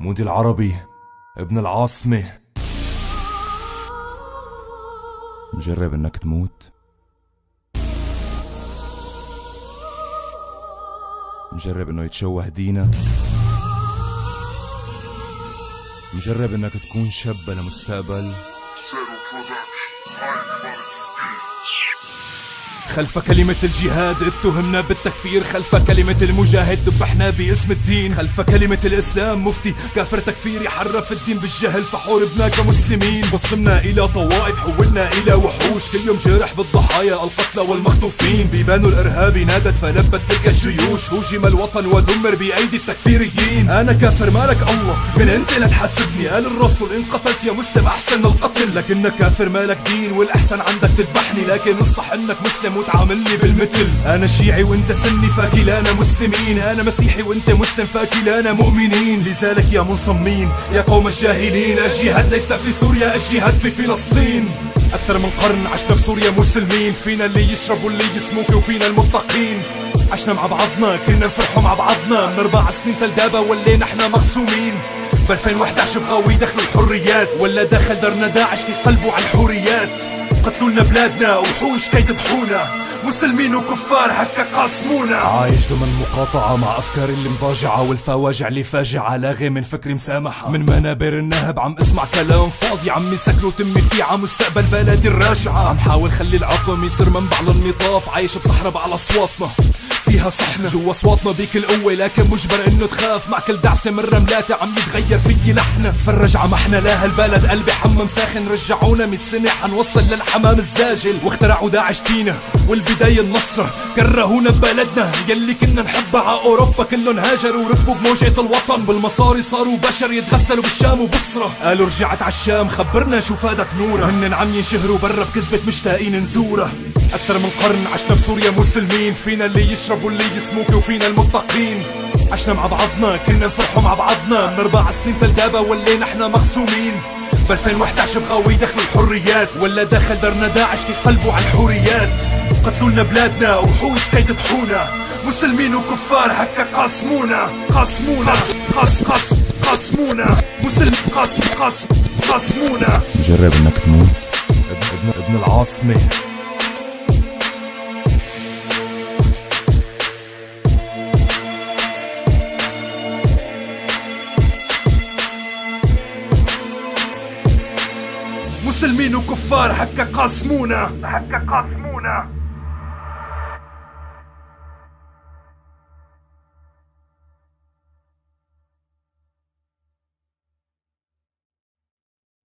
مودي العربي ابن العاصمة. مجرب انك تموت، مجرب انه يتشوه دينك، مجرب انك تكون شاب لمستقبل. خلف كلمة الجهاد اتهمنا بالتكفير، خلف كلمة المجاهد دبحنا باسم الدين، خلف كلمة الإسلام مفتي كافر تكفيري حرف الدين بالجهل فحوربنا كمسلمين، قسمنا إلى طوائف حولنا إلى وحوش، كل يوم جرح بالضحايا القتلى والمخطوفين، بيبان الإرهاب نادت فلبت تلك الجيوش، هوجم الوطن ودمر بأيدي التكفيريين. أنا كافر مالك الله من أنت لا تحاسبني، قال الرسول إن قتلت يا مسلم أحسن القتل، لكنك كافر مالك دين والأحسن عندك تذبحني، لكن الصح إنك مسلم وتعاملني بالمثل. انا شيعي وانت سني فكلانا مسلمين، انا مسيحي وانت مسلم فكلانا مؤمنين، لذلك يا منصمين يا قوم الجاهلين، الجهاد ليس في سوريا الجهاد في فلسطين. اكثر من قرن عشنا بسوريا مسلمين، فينا اللي يشرب واللي يسموك وفينا المتقين، عشنا مع بعضنا كنا نفرحوا مع بعضنا، من 4 سنين تلدابة ولينا احنا مغصومين، ب 2011 بغاوي دخلوا الحريات، ولا دخل درنا داعش كي قلبوا على الحوريات، قتلولنا بلادنا وحوش كي ذبحونا، مسلمين وكفار هكا قاسمونا. عايش ضمن مقاطعة مع أفكار اللي مضاجعة، والفواجع اللي فاجعة لاغي من فكري مسامحة، من منابر النهب عم اسمع كلام فاضي، عمي سكروا تمي فيه ع مستقبل بلدي الراجعة، عم حاول خلي العقم يصير منبع للنطاف، عايش بصحراء على أصواتنا فيها صحنا، جوا اصواتنا بيك القوة لكن مجبر انه تخاف، مع كل دعسة من رملاتي عم يتغير فيي لحنا، تفرج عمحنا لا هالبلد قلبي حمم ساخن، رجعونا 100 سنة حنوصل للحمام الزاجل، واخترعوا داعش فينا والبداية النصرة، كرهونا ببلدنا يلي كنا نحبها ع اوروبا، كلهم هاجروا وركبوا بموجة الوطن، بالمصاري صاروا بشر يتغسلوا بالشام وبصرة، قالوا رجعت عالشام خبرنا شو فادك نوره، هنن عم ينشهروا برا بكذبة مشتاقين نزوره. اكثر من قرن عشنا بسوريا مسلمين، فينا اللي يشرب واللي يسموك وفينا المتقين، عشنا مع بعضنا كنا نفرحوا مع بعضنا، من 4 سنين تلدابة ولينا احنا مغصومين، ب 2011 بغاوي دخلوا الحريات، ولا دخل درنا داعش كي قلبوا على الحوريات، قتلولنا بلادنا وحوش كي ذبحونا، مسلمين وكفار هكا قاسمونا، قاسمونا قاسمونا، مسلم قاسمونا. جرب انك تموت ابن العاصمة. مسلمين وكفار هكا قاسمونا.